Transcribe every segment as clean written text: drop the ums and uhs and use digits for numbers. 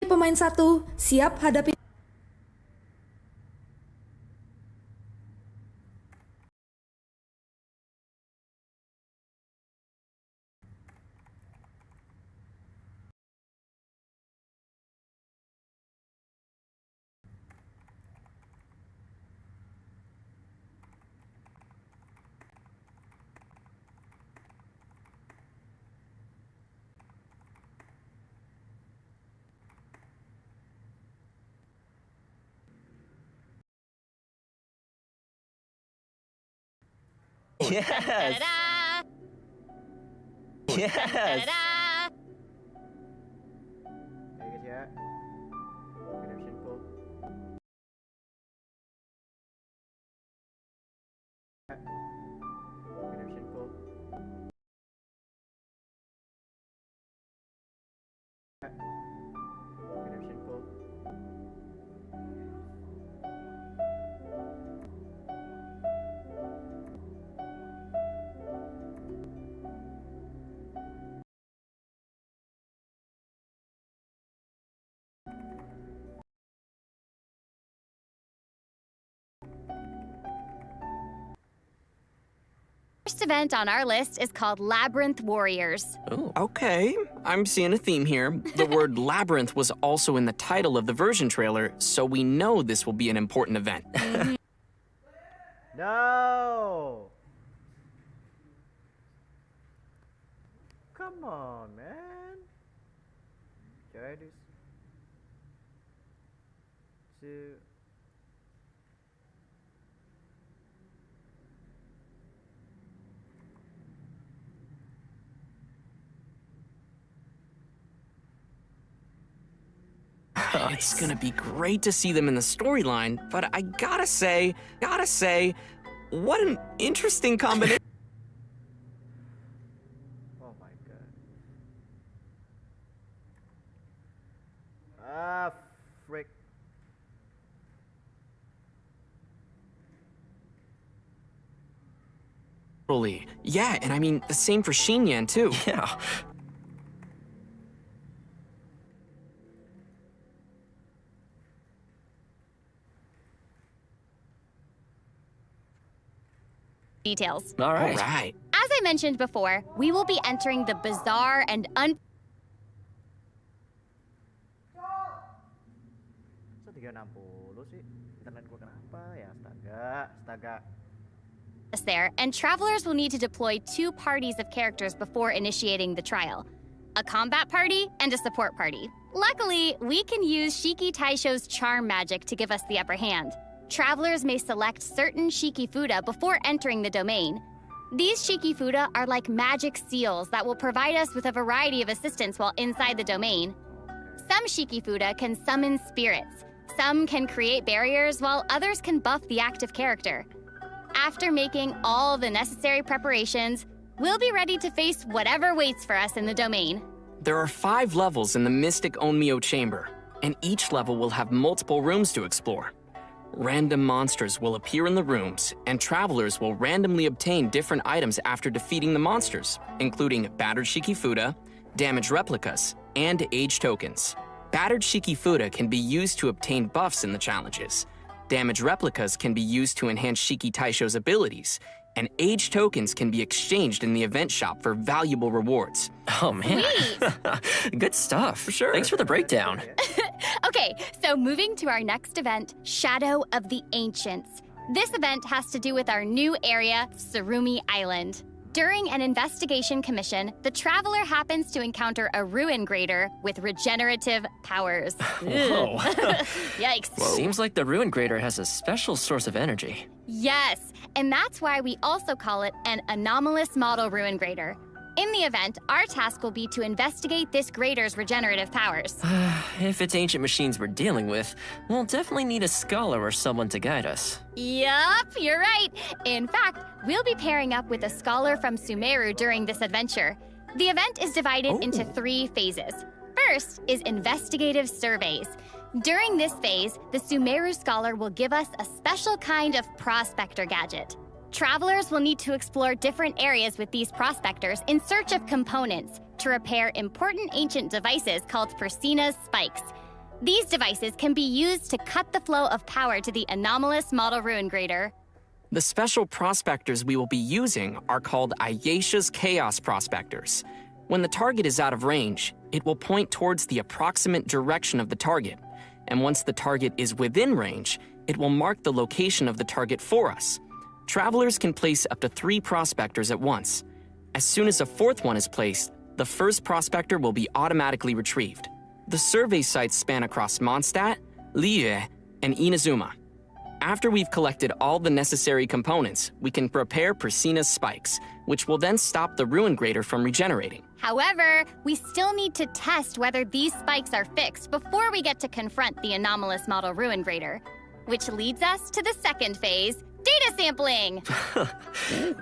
Pemain satu, siap hadapi. Yes. Da-da-da. Yes. Da-da-da. Ayo guys ya. Redemption code. Redemption code. Redemption code. First event on our list is called Labyrinth Warriors. Ooh. Okay, I'm seeing a theme here. The word labyrinth was also in the title of the version trailer, so we know this will be an important event. No. Come on, man. Try this. Two. It's gonna be great to see them in the storyline, but I gotta say, what an interesting combination. Oh my god. Ah, frick. Yeah, and I mean, the same for Xinyan, too. Yeah. Details. All All right. right. As I mentioned before, we will be entering the bizarre and So 360 sih. Internet gua kenapa ya? Astaga. there, and travelers will need to deploy 2 parties of characters before initiating the trial. A combat party and a support party. Luckily, we can use Shiki Taisho's charm magic to give us the upper hand. Travelers may select certain Shiki Fuda before entering the domain. These Shiki Fuda are like magic seals that will provide us with a variety of assistance while inside the domain. Some Shiki Fuda can summon spirits. Some can create barriers, while others can buff the active character. After making all the necessary preparations, we'll be ready to face whatever waits for us in the domain. There are 5 levels in the Mystic Onmyo Chamber, and each level will have multiple rooms to explore. Random monsters will appear in the rooms, and travelers will randomly obtain different items after defeating the monsters, including battered Shikifuda, damaged replicas, and age tokens. Battered Shikifuda can be used to obtain buffs in the challenges. Damaged replicas can be used to enhance Shiki Taisho's abilities, and age tokens can be exchanged in the event shop for valuable rewards. Oh, man. Good stuff. For sure. Thanks for the breakdown. Okay, so moving to our next event, Shadow of the Ancients. This event has to do with our new area, Surumi Island. During an investigation commission, the traveler happens to encounter a ruin grader with regenerative powers. Whoa. Yikes. Seems like the Ruin Grader has a special source of energy. Yes, and that's why we also call it an anomalous model ruin grader. In the event, our task will be to investigate this grader's regenerative powers. If it's ancient machines we're dealing with, we'll definitely need a scholar or someone to guide us. Yup, you're right. In fact, we'll be pairing up with a scholar from Sumeru during this adventure. The event is divided into 3 phases. First is investigative surveys. During this phase, the Sumeru scholar will give us a special kind of prospector gadget. Travelers will need to explore different areas with these prospectors in search of components to repair important ancient devices called Persina's spikes. These devices can be used to cut the flow of power to the anomalous model ruin grader. The special prospectors we will be using are called Ayesha's Chaos Prospectors. When the target is out of range, it will point towards the approximate direction of the target. And once the target is within range, it will mark the location of the target for us. Travelers can place up to 3 prospectors at once. As soon as a 4th one is placed, the first prospector will be automatically retrieved. The survey sites span across Mondstadt, Liyue, and Inazuma. After we've collected all the necessary components, we can prepare Persina's spikes, which will then stop the ruin grader from regenerating. However, we still need to test whether these spikes are fixed before we get to confront the anomalous model ruin grader. Which leads us to the second phase, data sampling.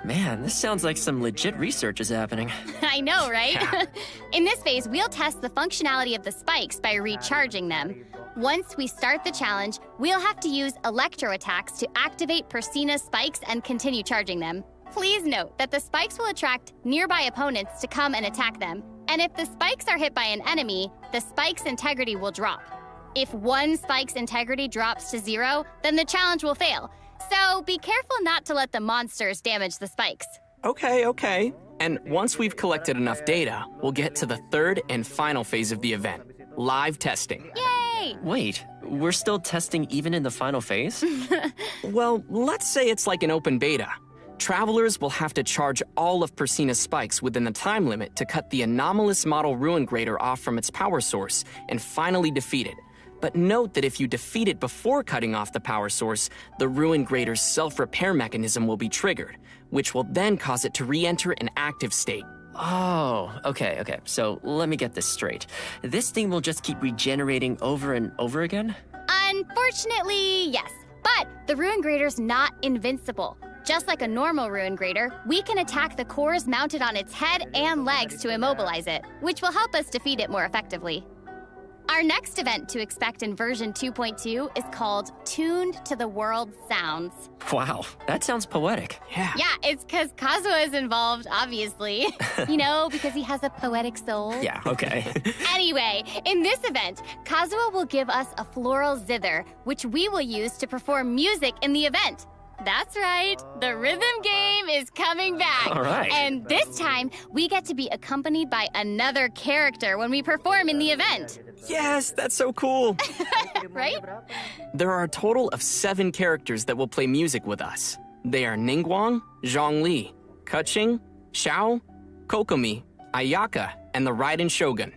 Man, this sounds like some legit research is happening. I know, right? In this phase, we'll test the functionality of the spikes by recharging them. Once we start the challenge, we'll have to use electro attacks to activate Persina's spikes and continue charging them. Please note that the spikes will attract nearby opponents to come and attack them, and if the spikes are hit by an enemy, the spike's integrity will drop. If one spike's integrity drops to 0, then the challenge will fail. So be careful not to let the monsters damage the spikes. Okay. And once we've collected enough data, we'll get to the third and final phase of the event, live testing. Yay! Wait, we're still testing even in the final phase? Well, let's say it's like an open beta. Travelers will have to charge all of Persina's spikes within the time limit to cut the anomalous model ruin grader off from its power source and finally defeat it. But note that if you defeat it before cutting off the power source, the ruin grader's self-repair mechanism will be triggered, which will then cause it to re-enter an active state. Oh, okay. So let me get this straight. This thing will just keep regenerating over and over again? Unfortunately, yes. But the ruin grader's not invincible. Just like a normal ruin grader, we can attack the cores mounted on its head and legs to immobilize it, which will help us defeat it more effectively. Our next event to expect in version 2.2 is called Tuned to the World's Sounds. Wow, that sounds poetic. Yeah. Yeah, it's because Kazuha is involved, obviously. You know, because he has a poetic soul. Yeah, okay. Anyway, in this event, Kazuha will give us a floral zither, which we will use to perform music in the event. That's right, the rhythm game is coming back. All right. And this time, we get to be accompanied by another character when we perform in the event. Yes, that's so cool. Right? There are a total of 7 characters that will play music with us. They are Ningguang, Zhongli, Keqing, Xiao, Kokomi, Ayaka, and the Raiden Shogun.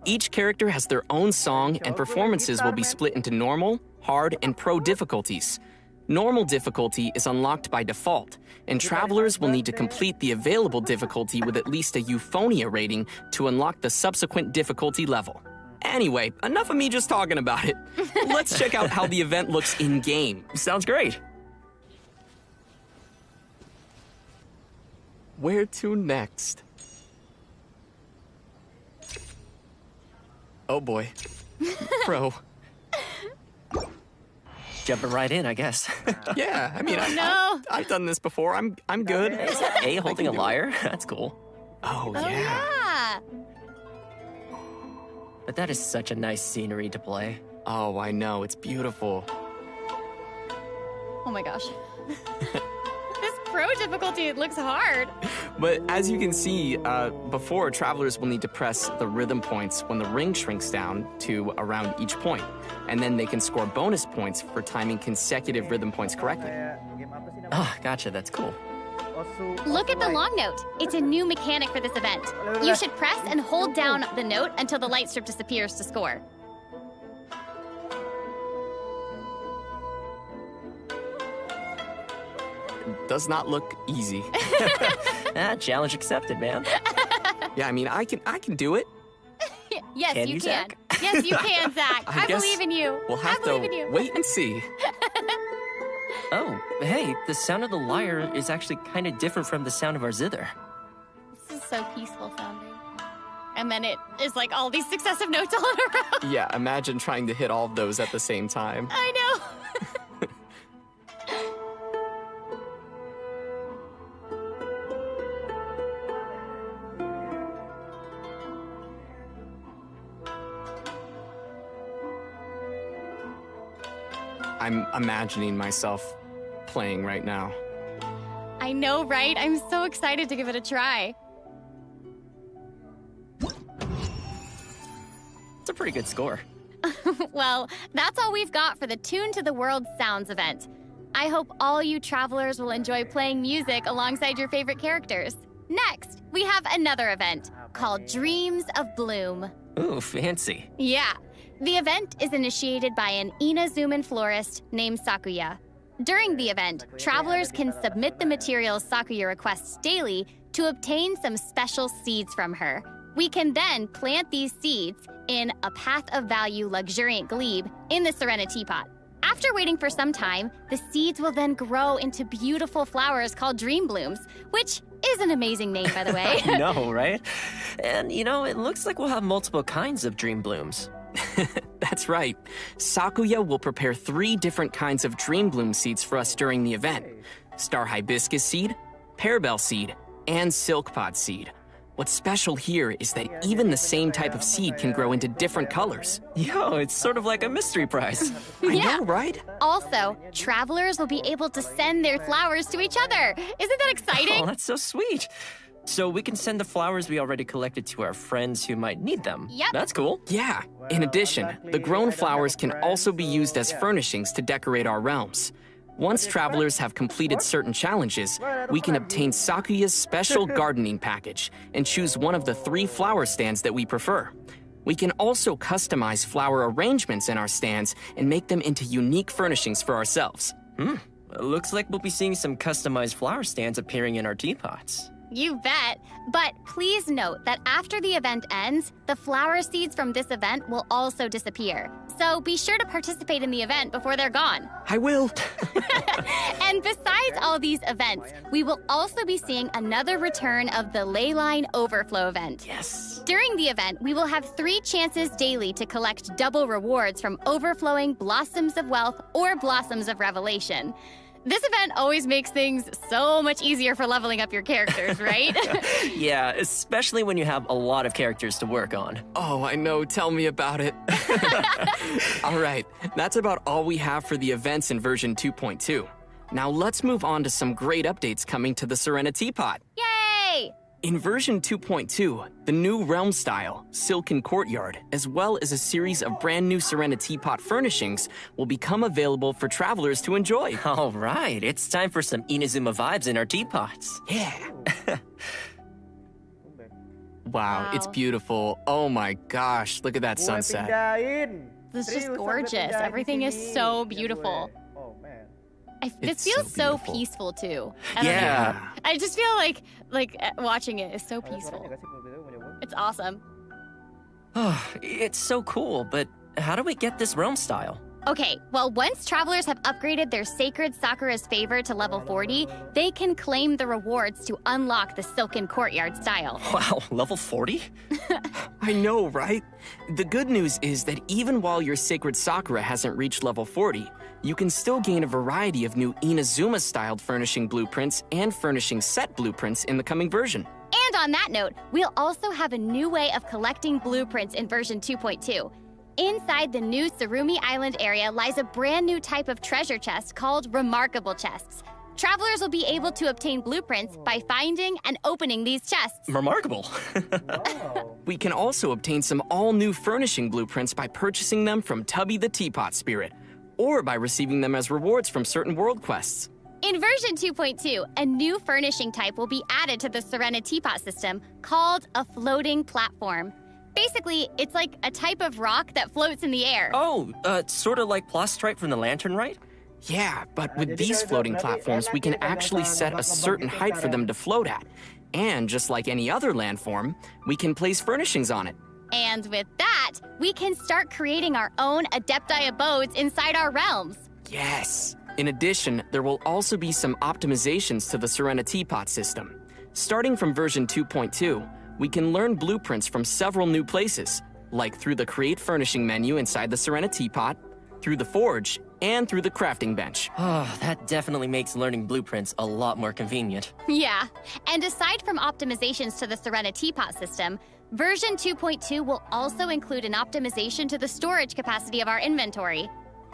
Each character has their own song, and performances will be split into normal, hard, and pro difficulties. Normal difficulty is unlocked by default, and travelers will need to complete the available difficulty with at least a Euphonia rating to unlock the subsequent difficulty level. Anyway, enough of me just talking about it. Let's check out how the event looks in-game. Sounds great. Where to next? Oh boy. Bro. Jumping right in, I guess. Yeah, I mean, No. I've done this before. I'm good. Is that A holding a lyre? That's cool. Oh, Oh, yeah. But that is such a nice scenery to play. Oh, I know. It's beautiful. Oh my gosh. This pro difficulty looks hard. But as you can see, before, travelers will need to press the rhythm points when the ring shrinks down to around each point. And then they can score bonus points for timing consecutive rhythm points correctly. Ah, gotcha, that's cool. Look at the long note. It's a new mechanic for this event. You should press and hold down the note until the light strip disappears to score. Does not look easy. Challenge accepted, man. Yeah, I mean, I can do it. Yes, Can you you, can. Zach? Yes, you can, Zach. I guess believe in you. We'll have I believe in to you. wait and see. Oh, hey, the sound of the lyre is actually kind of different from the sound of our zither. This is so peaceful sounding. And then it is like all these successive notes all in a row. Yeah, imagine trying to hit all of those at the same time. I know. I'm imagining myself playing right now. I know, right? I'm so excited to give it a try. It's a pretty good score. Well, that's all we've got for the Tune to the World Sounds event. I hope all you travelers will enjoy playing music alongside your favorite characters. Next, we have another event called Dreams of Bloom. Ooh, fancy. Yeah. The event is initiated by an Inazuman florist named Sakuya. During the event, travelers can submit the materials Sakuya requests daily to obtain some special seeds from her. We can then plant these seeds in a Path of Value luxuriant glebe in the Serena teapot. After waiting for some time, the seeds will then grow into beautiful flowers called dream blooms, which is an amazing name, by the way. I know, right? And, it looks like we'll have multiple kinds of dream blooms. That's right. Sakuya will prepare 3 different kinds of dream bloom seeds for us during the event. Star hibiscus seed, pearbell seed, and silkpod seed. What's special here is that even the same type of seed can grow into different colors. Yo, it's sort of like a mystery prize. I know, right? Also, travelers will be able to send their flowers to each other. Isn't that exciting? Oh, that's so sweet. So we can send the flowers we already collected to our friends who might need them. Yep. That's cool. Yeah. In addition, the grown flowers can also be used as furnishings to decorate our realms. Once travelers have completed certain challenges, we can obtain Sakuya's special gardening package and choose one of the 3 flower stands that we prefer. We can also customize flower arrangements in our stands and make them into unique furnishings for ourselves. Looks like we'll be seeing some customized flower stands appearing in our teapots. You bet. But please note that after the event ends, the flower seeds from this event will also disappear. So be sure to participate in the event before they're gone. I will. And besides all these events, we will also be seeing another return of the Leyline Overflow event. Yes. During the event, we will have 3 chances daily to collect double rewards from overflowing Blossoms of Wealth or Blossoms of Revelation. This event always makes things so much easier for leveling up your characters, right? Yeah, especially when you have a lot of characters to work on. Oh, I know. Tell me about it. All right. That's about all we have for the events in version 2.2. Now let's move on to some great updates coming to the Serena Teapot. Yay! In version 2.2, the new realm style, Silken Courtyard, as well as a series of brand new Serena Teapot furnishings will become available for travelers to enjoy. All right, it's time for some Inazuma vibes in our teapots. Yeah. Wow, Wow. it's beautiful. Oh my gosh, look at that sunset. This is just Seriusan, gorgeous. pindahin di Everything is sini. so Ya beautiful. gue. Oh man. This It's feels so so beautiful. peaceful too. I don't know. Yeah. I just feel like watching it is so Ada suaranya peaceful. nggak sih kalau gitu mau nyoba? It's awesome. It's so cool, but how do we get this realm style? Okay, well, once travelers have upgraded their Sacred Sakura's Favor to level 40, they can claim the rewards to unlock the Silken Courtyard style. Wow, level 40? I know, right? The good news is that even while your Sacred Sakura hasn't reached level 40, you can still gain a variety of new Inazuma-styled furnishing blueprints and furnishing set blueprints in the coming version. And on that note, we'll also have a new way of collecting blueprints in version 2.2. Inside the new Tsurumi Island area lies a brand new type of treasure chest called Remarkable Chests. Travelers will be able to obtain blueprints by finding and opening these chests. Remarkable. Wow. We can also obtain some all-new furnishing blueprints by purchasing them from Tubby the Teapot Spirit, or by receiving them as rewards from certain world quests. In version 2.2, a new furnishing type will be added to the Serena Teapot system called a floating platform. Basically, it's like a type of rock that floats in the air. Oh, sort of like Plastrite from the Lantern, right? Yeah, but with these floating platforms, we can actually set a certain height for them to float at. And just like any other landform, we can place furnishings on it. And with that, we can start creating our own Adepti abodes inside our realms. Yes! In addition, there will also be some optimizations to the Serena Teapot system. Starting from version 2.2, we can learn blueprints from several new places, like through the Create Furnishing menu inside the Serena Teapot, through the Forge, and through the Crafting Bench. Oh, that definitely makes learning blueprints a lot more convenient. Yeah, and aside from optimizations to the Serena Teapot system, version 2.2 will also include an optimization to the storage capacity of our inventory.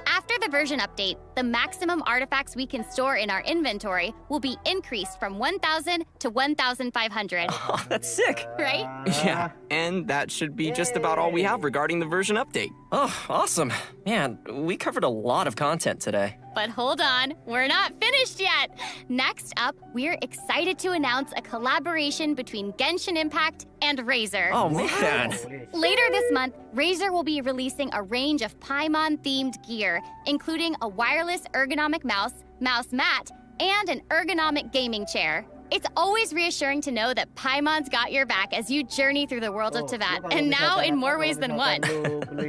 After the version update, the maximum artifacts we can store in our inventory will be increased from 1,000 to 1,500. Oh, that's sick. Right? Yeah, and that should be just about all we have regarding the version update. Oh, awesome. Man, we covered a lot of content today. But hold on, we're not finished yet. Next up, we're excited to announce a collaboration between Genshin Impact and Razer. Oh, man. Later this month, Razer will be releasing a range of Paimon-themed gear, including a wireless ergonomic mouse, mouse mat, and an ergonomic gaming chair. It's always reassuring to know that Paimon's got your back as you journey through the world of Teyvat, and now in more ways than one.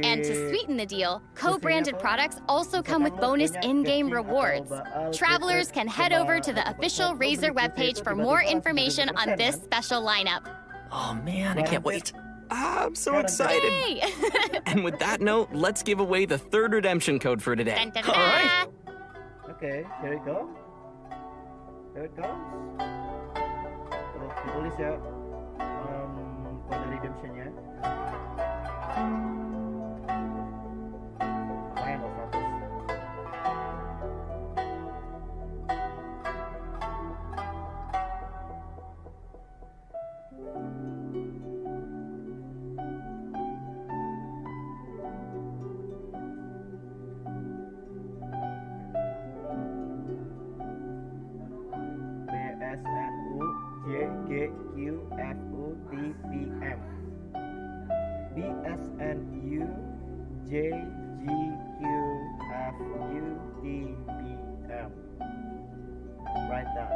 And to sweeten the deal, co-branded products also come with bonus in-game rewards. Travelers can head over to the official Razer webpage for more information on this special lineup. Oh, man, I can't wait. I'm so excited. Yay! And with that note, let's give away the third redemption code for today. Dun, dun, All right. dun. Oke, here it goes. Here it goes. Terus ditulis ya kode redemptionnya. Lumayan loh 100. BSNUJGQFUTPM BSNUJGQFUTPM. Write that.